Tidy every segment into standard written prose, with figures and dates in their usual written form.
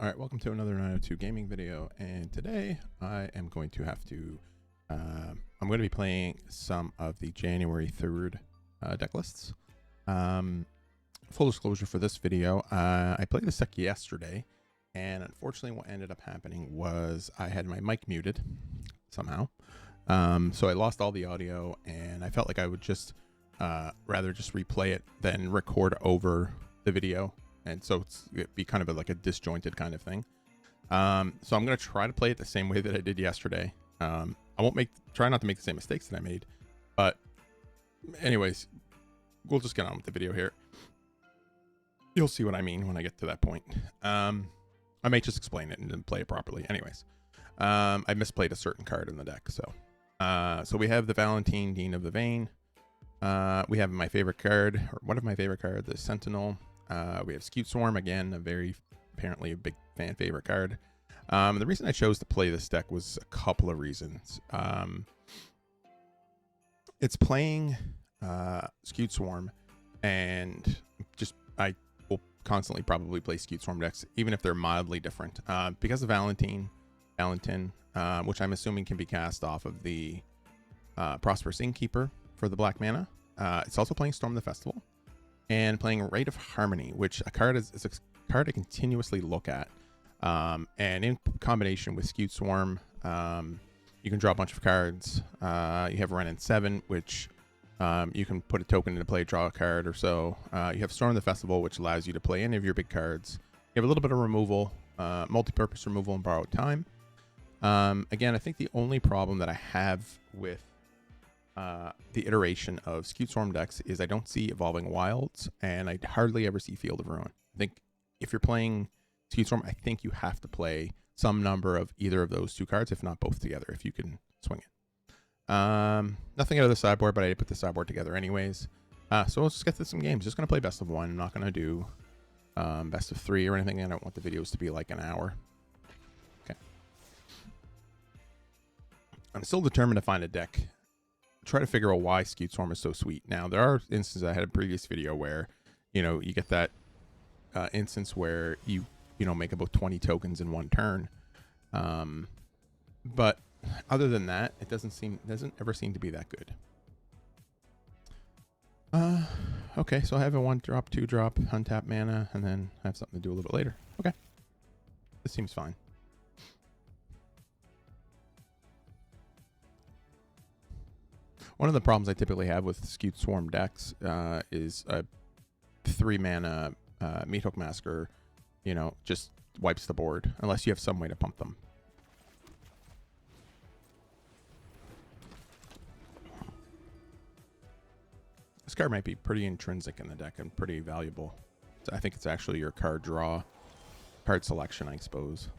All right, welcome to another 902 gaming video, and today I am going to have to, I'm going to be playing some of the January 3rd deck lists. Full disclosure for this video, I played this deck yesterday, and unfortunately what ended up happening was I had my mic muted somehow. So I lost all the audio, and I felt like I would just rather just replay it than record over the video. And so it'd be kind of like a disjointed kind of thing. So I'm going to try to play it the same way that I did yesterday. I won't try not to make the same mistakes that I made. But anyways, we'll just get on with the video here. You'll see what I mean when I get to that point. I may just explain it and then play it properly. Anyways, I misplayed a certain card in the deck. So we have the Valentine, Dean of the Vein. We have my favorite card, or one of my favorite cards, the Sentinel. We have Scute Swarm, again, apparently a big fan favorite card. The reason I chose to play this deck was a couple of reasons. It's playing Scute Swarm, and I will constantly probably play Scute Swarm decks, even if they're mildly different. Because of Valentine, which I'm assuming can be cast off of the Prosperous Innkeeper for the black mana. It's also playing Storm the Festival. And playing Rite of Harmony, which a card is a card to continuously look at. And in combination with Scute Swarm, you can draw a bunch of cards. You have Wrenn and 7, which you can put a token into play, draw a card or so. You have Storm the Festival, which allows you to play any of your big cards. You have a little bit of removal, multi-purpose removal and borrowed time. Again, I think the only problem that I have with the iteration of Scute Swarm decks is I don't see Evolving Wilds, and I hardly ever see Field of Ruin. I think if you're playing Scute Swarm, I think you have to play some number of either of those two cards, if not both together, if you can swing it. Nothing out of the sideboard, but I did put the sideboard together anyways. So let's just get to some games. Just going to play best of one. I'm not going to do best of 3 or anything. I don't want the videos to be like an hour. Okay. I'm still determined to find a deck. Try to figure out why Scute Swarm is so sweet. Now, there are instances, I had a previous video where, you get that instance where you make about 20 tokens in one turn. But other than that, it doesn't ever seem to be that good. Okay, so I have a 1-drop, 2-drop, untap mana, and then I have something to do a little bit later. Okay. This seems fine. One of the problems I typically have with Scute Swarm decks is a 3-mana Meathook Massacre, just wipes the board, unless you have some way to pump them. This card might be pretty intrinsic in the deck and pretty valuable. So I think it's actually your card draw, card selection, I suppose.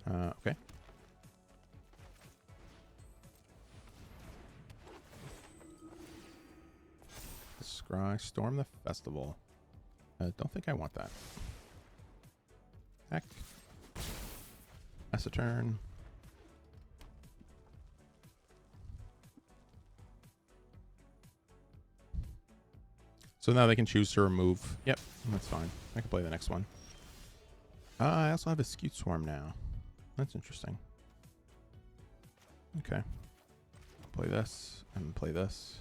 Okay. Storm the Festival. Don't think I want that. Heck. Pass a turn. So now they can choose to remove. Yep, that's fine. I can play the next one. I also have a Scute Swarm now. That's interesting. Okay. Play this and play this.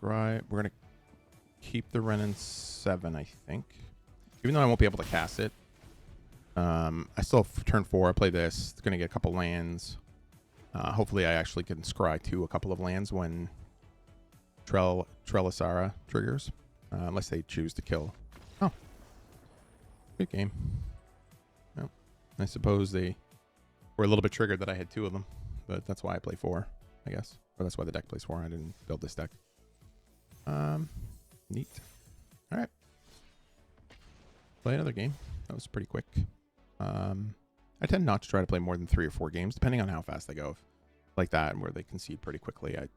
We're going to keep the Wrenn and 7, I think. Even though I won't be able to cast it. I still have turn 4. I play this. It's going to get a couple lands. Hopefully I actually can scry to a couple of lands when Trelisara triggers. Unless they choose to kill. Oh. Good game. Well, I suppose they were a little bit triggered that I had 2 of them. But that's why I play 4, I guess. Or that's why the deck plays 4. I didn't build this deck. Neat. All right. Play another game. That was pretty quick. I tend not to try to play more than 3 or 4 games, depending on how fast they go. Like that, and where they concede pretty quickly. I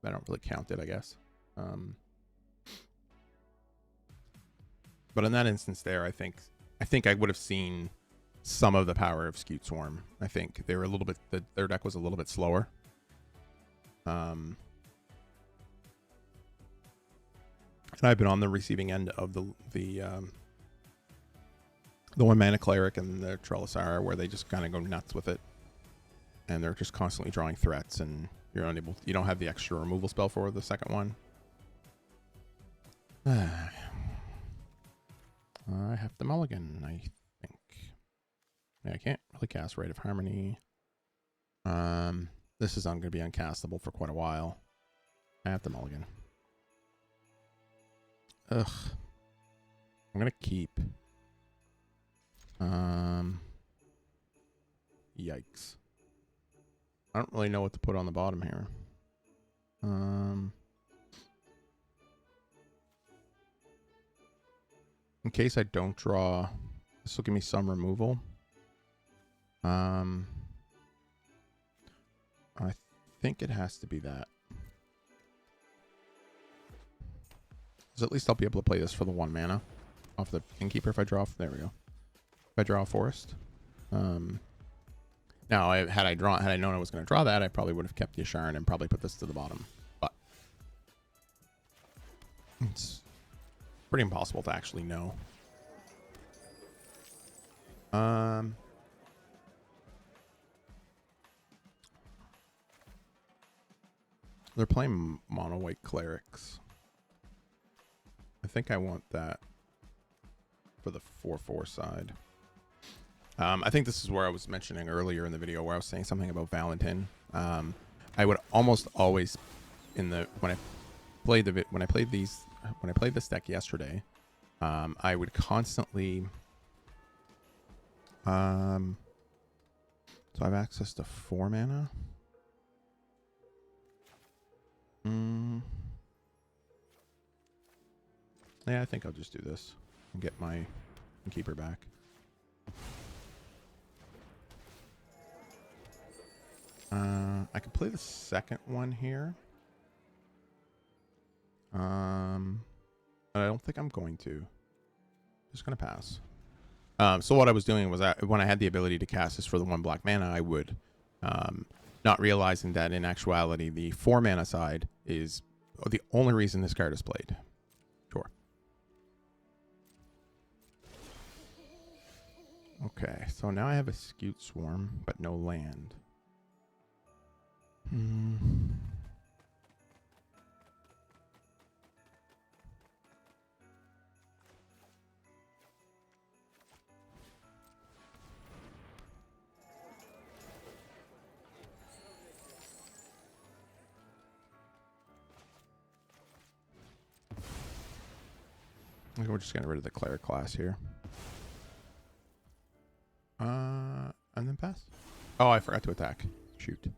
don't really count it, I guess. But in that instance there, I think I would have seen some of the power of Scute Swarm. I think they were their deck was a little bit slower. And I've been on the receiving end of the 1 mana cleric and the Trellisar, where they just kind of go nuts with it, and they're just constantly drawing threats, and you're unable. You don't have the extra removal spell for the second one. I have to mulligan, I think. Yeah, I can't really cast Rite of Harmony. This is going to be uncastable for quite a while. I have to mulligan. Ugh. I'm gonna keep. Yikes. I don't really know what to put on the bottom here. In case I don't draw, this will give me some removal. I think it has to be that. So at least I'll be able to play this for the 1 mana off the Innkeeper if I draw. There we go. If I draw a forest. Now, had I known I was going to draw that, I probably would have kept the Asharan and probably put this to the bottom. But it's pretty impossible to actually know. They're playing mono white clerics. I think I want that for the 4/4 side. I think this is where I was mentioning earlier in the video where I was saying something about Valentin. I would almost always when I played this deck yesterday, I would constantly so I have access to 4 mana. Yeah, I think I'll just do this and get my Keeper back. I could play the second one here. But I don't think I'm going to. Just gonna pass. So what I was doing was when I had the ability to cast this for the 1 black mana, I would, not realizing that in actuality the 4 mana side is the only reason this card is played. Sure. Okay, so now I have a Scute Swarm, but no land. I think we're just getting rid of the cleric class here. And then pass. Oh, I forgot to attack. Shoot.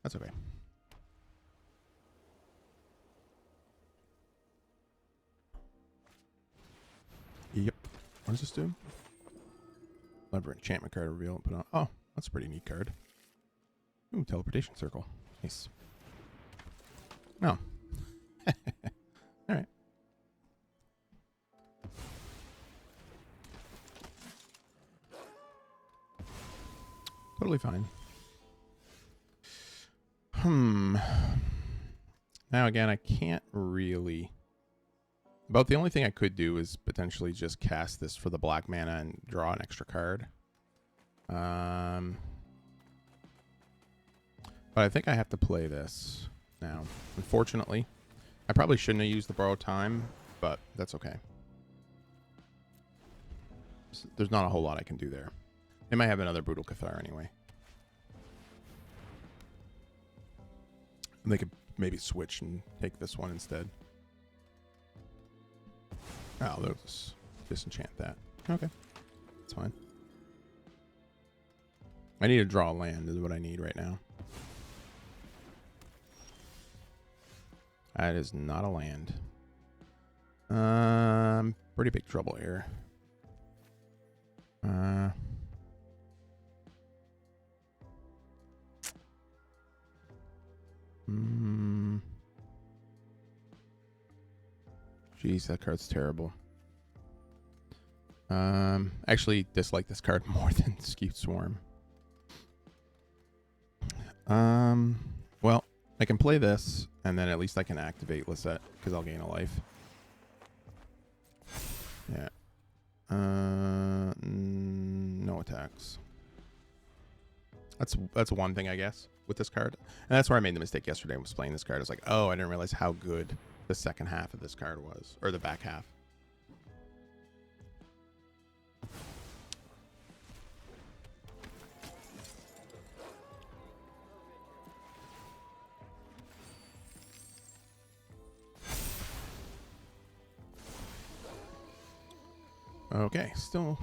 That's okay. Yep. What does this do? Lever enchantment card reveal and put on. Oh, that's a pretty neat card. Ooh, teleportation circle. Nice. No. Oh. All right. Totally fine. Now again, I can't really. About the only thing I could do is potentially just cast this for the black mana and draw an extra card. But I think I have to play this now. Unfortunately, I probably shouldn't have used the borrowed time, but that's okay. There's not a whole lot I can do there. They might have another Brutal Cathar anyway. And they could maybe switch and take this one instead. Oh, they'll just disenchant that. Okay. That's fine. I need to draw land is what I need right now. That is not a land. Pretty big trouble here. Jeez, that card's terrible. Actually dislike this card more than Scute Swarm. Well, I can play this, and then at least I can activate Lisette, because I'll gain a life. Yeah. No attacks. That's one thing, I guess, with this card. And that's where I made the mistake yesterday. I was playing this card. I was like, oh, I didn't realize how good the second half of this card was. Or the back half. Okay, still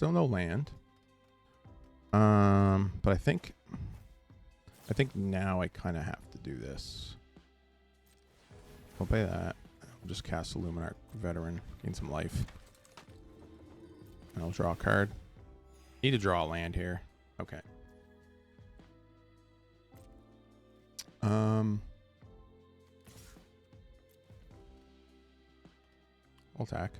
no land. But I think now I kind of have to do this. I'll pay that. I'll just cast Illuminarch Veteran, gain some life. And I'll draw a card. Need to draw a land here. Okay. I'll attack.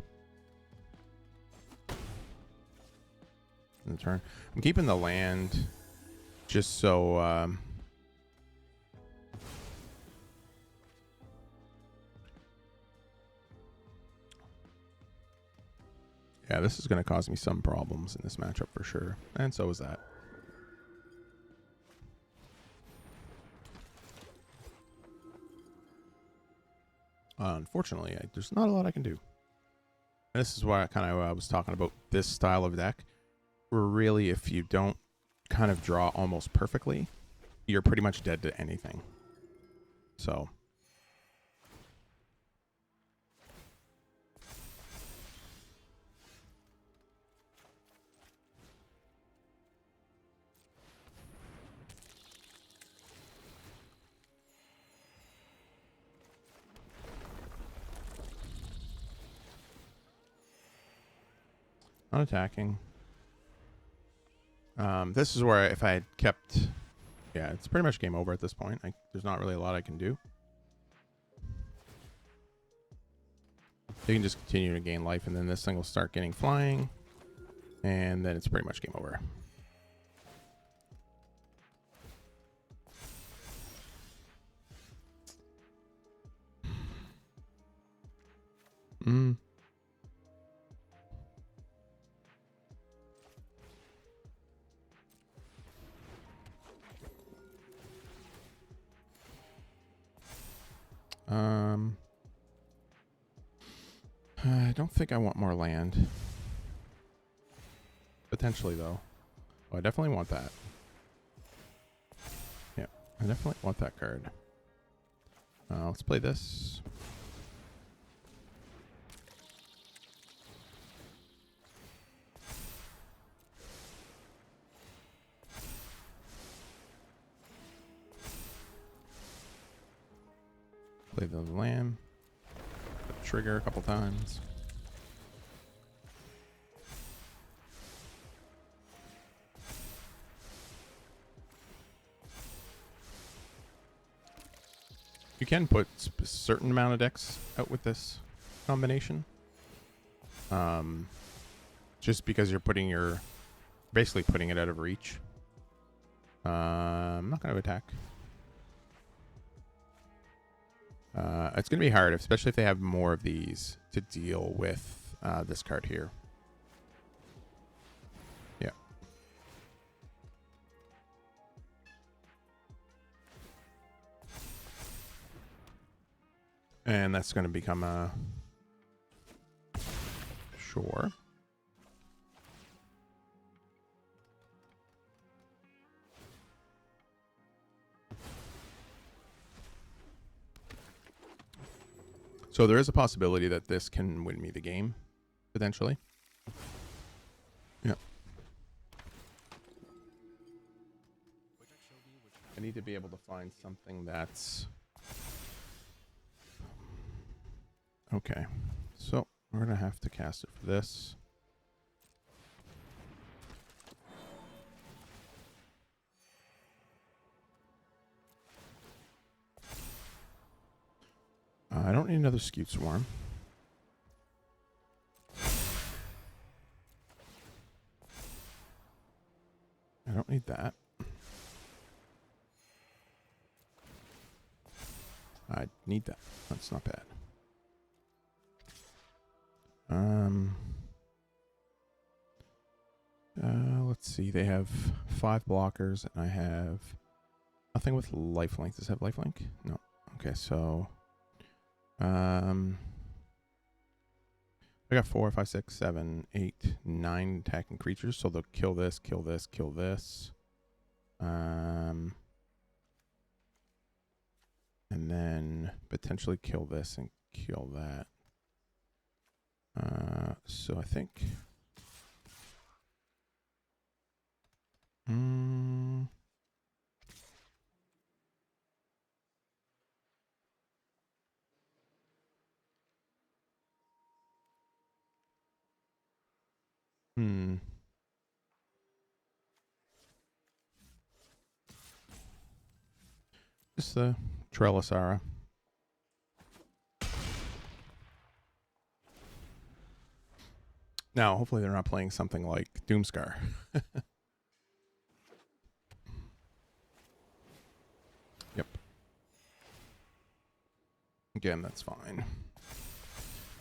In the turn. I'm keeping the land just so yeah, this is going to cause me some problems in this matchup for sure. And so is that. Unfortunately, there's not a lot I can do. And this is why I was talking about this style of deck. Where really, if you don't kind of draw almost perfectly, you're pretty much dead to anything. So. Not attacking. This is where if I had kept... Yeah, it's pretty much game over at this point. There's not really a lot I can do. You can just continue to gain life, and then this thing will start getting flying. And then it's pretty much game over. I don't think I want more land. Potentially, though. Oh, I definitely want that. Yeah, I definitely want that card. Let's play this. Play the lamb. Trigger a couple times. You can put a certain amount of decks out with this combination. Just because you're basically putting it out of reach. I'm not going to attack. It's going to be hard, especially if they have more of these, to deal with this card here. Yeah. And that's going to become a... Sure. So there is a possibility that this can win me the game, potentially. Yeah. I need to be able to find something that's... Okay. So we're going to have to cast it for this. I don't need another Scute Swarm. I don't need that. I need that. That's not bad. see. They have 5 blockers, and I have nothing with lifelink. Does it have lifelink? No. Okay, so I got 4, 5, 6, 7, 8, 9 attacking creatures. So they'll kill this, kill this, kill this. And then potentially kill this and kill that. So I think. Just the Trellisara. Now, hopefully they're not playing something like Doomscar. Yep. Again, that's fine.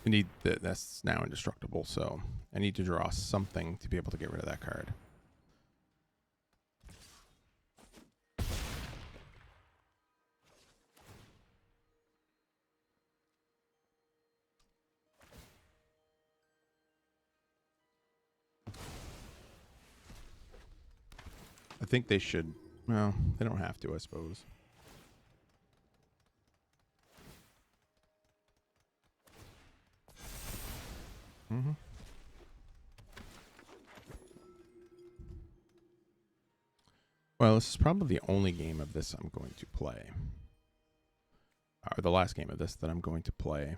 I need that's now indestructible, so I need to draw something to be able to get rid of that card. I think they should. Well, they don't have to, I suppose. Well, this is probably the only game of this I'm going to play. Or the last game of this that I'm going to play.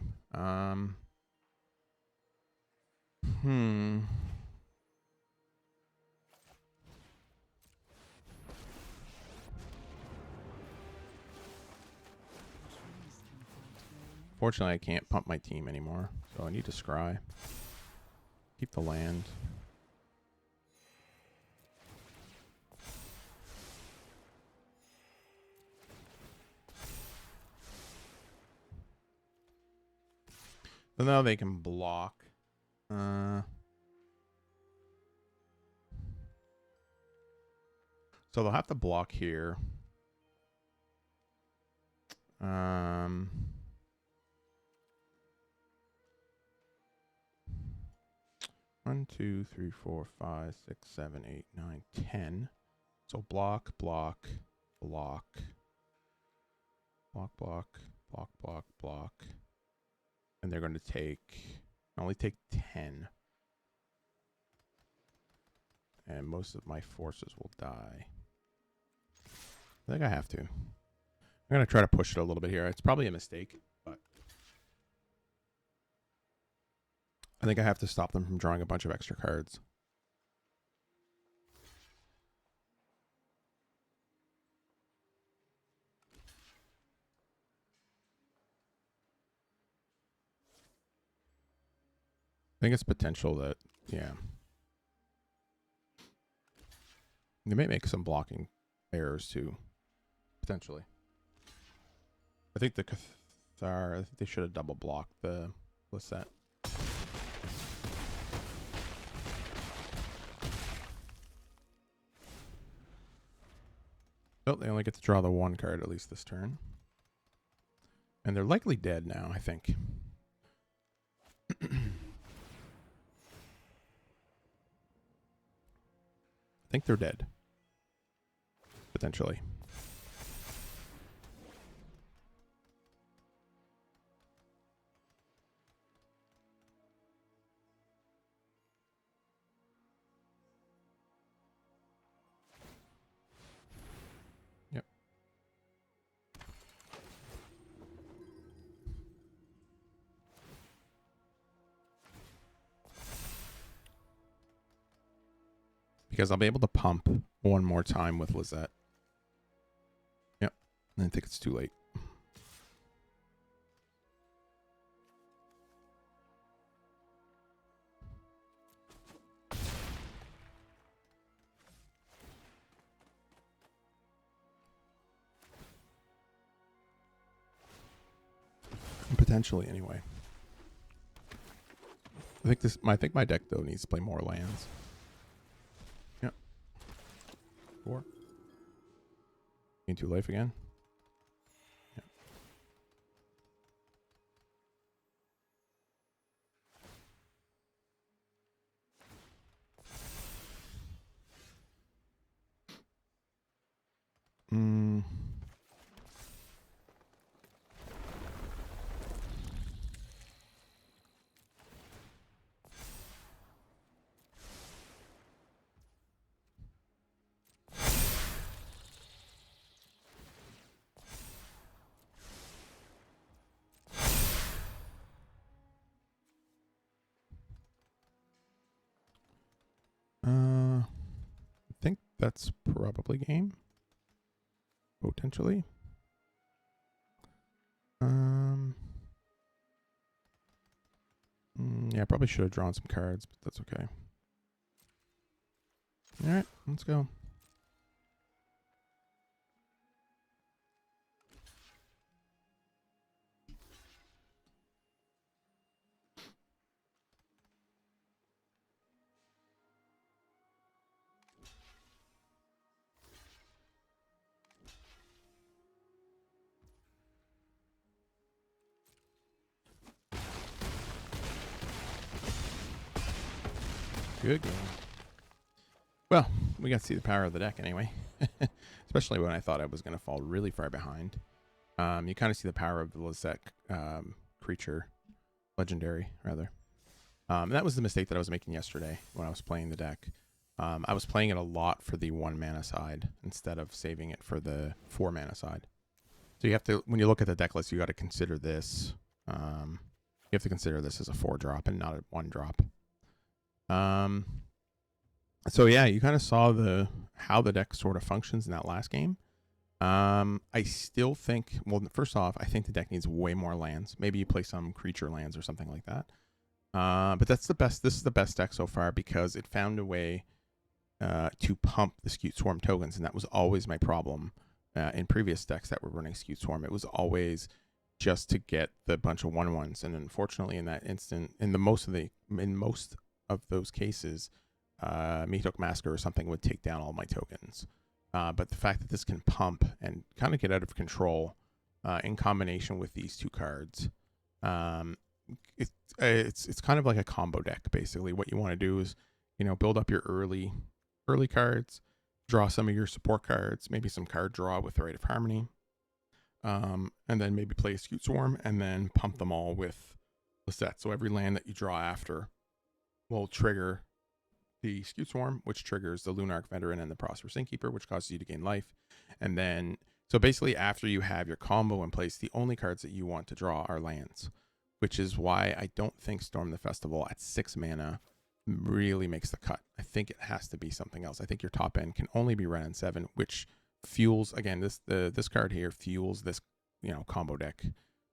Fortunately, I can't pump my team anymore, so I need to scry. Keep the land. So now they can block. So they'll have to block here. 1, 2, 3, 4, 5, 6, 7, 8, 9, 10. So block, block, block, block, block, block, block, block. And they're going to only take 10. And most of my forces will die. I think I have to. I'm going to try to push it a little bit here. It's probably a mistake, but I think I have to stop them from drawing a bunch of extra cards. I think it's potential that, yeah. They may make some blocking errors too, potentially. I think the Cathar, I think they should have double blocked the Lisette. Oh, they only get to draw the 1 card at least this turn. And they're likely dead now, I think. I think they're dead. Potentially. Yep. Because I'll be able to pump 1 more time with Lisette. Yep. I think it's too late. Potentially, anyway. I think my deck though needs to play more lands. Yep. 4. Into life again. Yeah. I think that's probably game. Potentially. Yeah, I probably should have drawn some cards, but that's okay. All right, let's go. Good game. Well, we got to see the power of the deck anyway. Especially when I thought I was going to fall really far behind. You kind of see the power of the Lizette creature, legendary, rather. And that was the mistake that I was making yesterday when I was playing the deck. I was playing it a lot for the 1 mana side instead of saving it for the 4 mana side. So you have to, when you look at the deck list, you got to consider this. You have to consider this as a 4-drop and not a 1-drop. So yeah, you kind of saw how the deck sort of functions in that last game. I still think, well, first off, I think the deck needs way more lands. Maybe you play some creature lands or something like that. But that's the best. This is the best deck so far because it found a way to pump the Scute Swarm tokens, and that was always my problem in previous decks that were running Scute Swarm. It was always just to get the bunch of 1/1s, and unfortunately, in that instant, in most of those cases, Meathook Masker or something would take down all my tokens. But the fact that this can pump and kind of get out of control in combination with these 2 cards, it's kind of like a combo deck. Basically, what you want to do is, build up your early cards, draw some of your support cards, maybe some card draw with the Rite of Harmony, and then maybe play a Scute Swarm, and then pump them all with Lizette. So every land that you draw after will trigger the Scute Swarm, which triggers the Lunarch Veteran and the Prosperous Innkeeper, which causes you to gain life. And then, so basically after you have your combo in place, the only cards that you want to draw are lands, which is why I don't think Storm the Festival at 6 mana really makes the cut. I think it has to be something else. I think your top end can only be Wrenn and 7, which fuels, again, this card here fuels this, combo deck,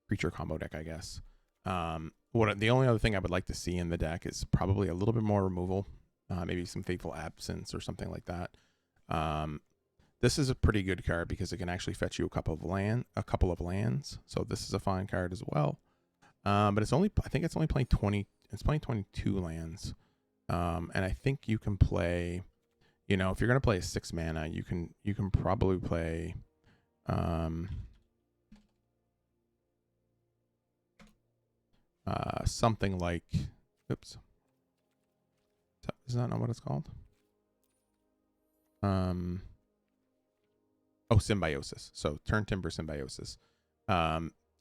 creature combo deck, I guess. The only other thing I would like to see in the deck is probably a little bit more removal. Maybe some Fateful Absence or something like that. This is a pretty good card because it can actually fetch you a couple of lands. So this is a fine card as well. But I think it's only playing 20. It's playing 22 lands. And I think you can play, if you're gonna play a 6 mana, you can probably play something like, oops. Is that not what it's called? Symbiosis. So Turn Timber Symbiosis.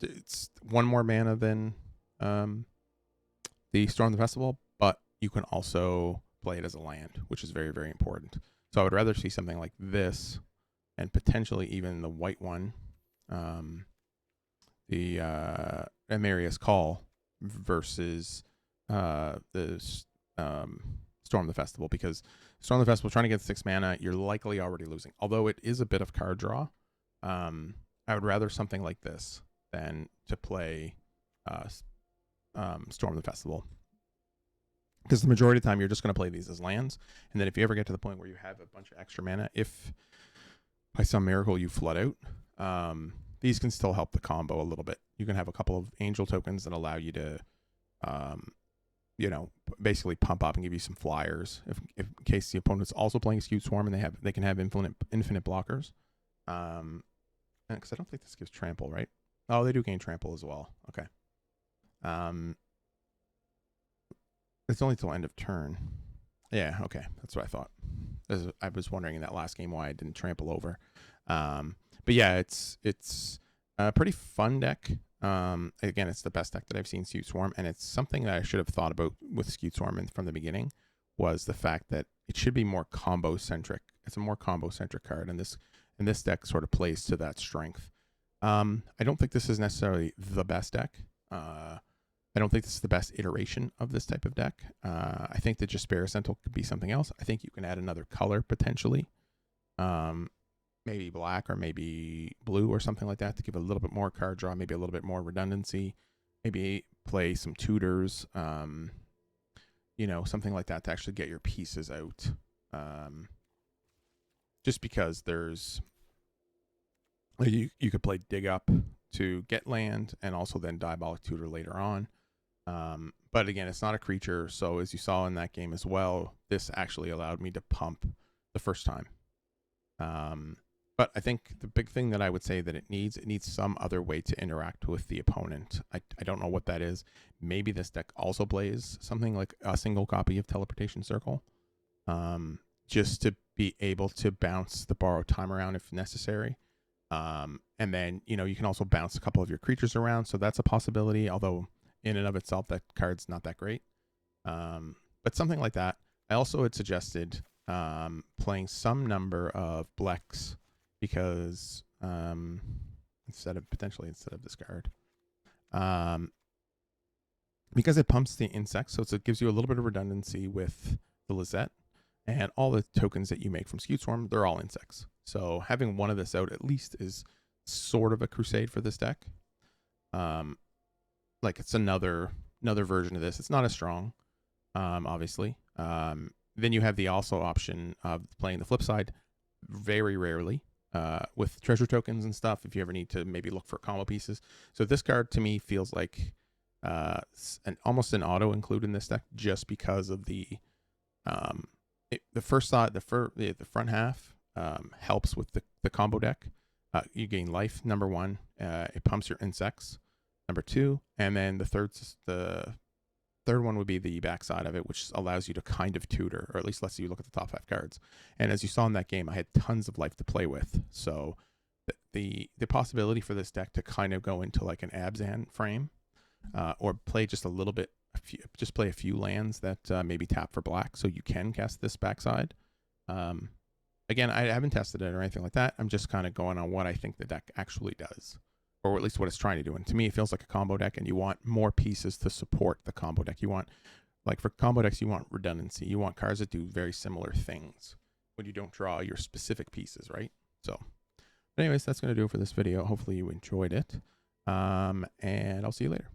It's 1 more mana than the Storm the Festival, but you can also play it as a land, which is very, very important. So I would rather see something like this, and potentially even the white one, the Amarius Call versus the Storm the Festival, because Storm the Festival, trying to get 6 mana, you're likely already losing. Although it is a bit of card draw, I would rather something like this than to play Storm the Festival. Because the majority of the time, you're just going to play these as lands. And then if you ever get to the point where you have a bunch of extra mana, if by some miracle you flood out, these can still help the combo a little bit. You can have a couple of angel tokens that allow you to you know, basically pump up and give you some flyers if in case the opponent's also playing Scute Swarm and they can have infinite blockers. Because I don't think this gives trample, right? Oh, they do gain trample as well. Okay. It's only till end of turn. Yeah, okay. That's what I thought. I was wondering in that last game why I didn't trample over. But yeah, it's a pretty fun deck. Again, it's the best deck that I've seen Scute Swarm, and it's something that I should have thought about with Scute Swarm from the beginning, was the fact that it should be more combo centric. It's a more combo centric card, and this deck sort of plays to that strength. I don't think this is necessarily the best deck. I don't think this is the best iteration of this type of deck. I think that just Spare Sentinel could be something else. I think you can add another color potentially. Maybe black or maybe blue or something like that to give a little bit more card draw, maybe a little bit more redundancy. Maybe play some tutors, you know, something like that to actually get your pieces out. Just because there's, you could play Dig Up to get land and also then Diabolic Tutor later on. But again, it's not a creature, so as you saw in that game as well, this actually allowed me to pump the first time. But I think the big thing that I would say that it needs some other way to interact with the opponent. I don't know what that is. Maybe this deck also plays something like a single copy of Teleportation Circle, just to be able to bounce the borrowed time around if necessary. And then, you know, you can also bounce a couple of your creatures around, so that's a possibility, although in and of itself that card's not that great. But something like that. I also had suggested playing some number of Blex, because instead of this card, because it pumps the insects, so it gives you a little bit of redundancy with the Lizette, and all the tokens that you make from Scute Swarm, they're all insects. So having one of this out at least is sort of a crusade for this deck. Like it's another version of this. It's not as strong, obviously. Then you have the also option of playing the flip side very rarely with treasure tokens and stuff if you ever need to maybe look for combo pieces. So this card to me feels like almost an auto include in this deck, just because of the front half helps with the combo deck. You gain life, number one. It pumps your insects, number two, and then the third one would be the backside of it, which allows you to kind of tutor, or at least lets you look at the top 5 cards. And as you saw in that game, I had tons of life to play with. So the possibility for this deck to kind of go into like an Abzan frame, or play just a little bit, play a few lands that maybe tap for black, so you can cast this backside. Again, I haven't tested it or anything like that. I'm just kind of going on what I think the deck actually does, or at least what it's trying to do. And to me, it feels like a combo deck, and you want more pieces to support the combo deck. You want, like for combo decks, you want redundancy. You want cards that do very similar things when you don't draw your specific pieces, right? So, but anyways, that's going to do it for this video. Hopefully you enjoyed it. And I'll see you later.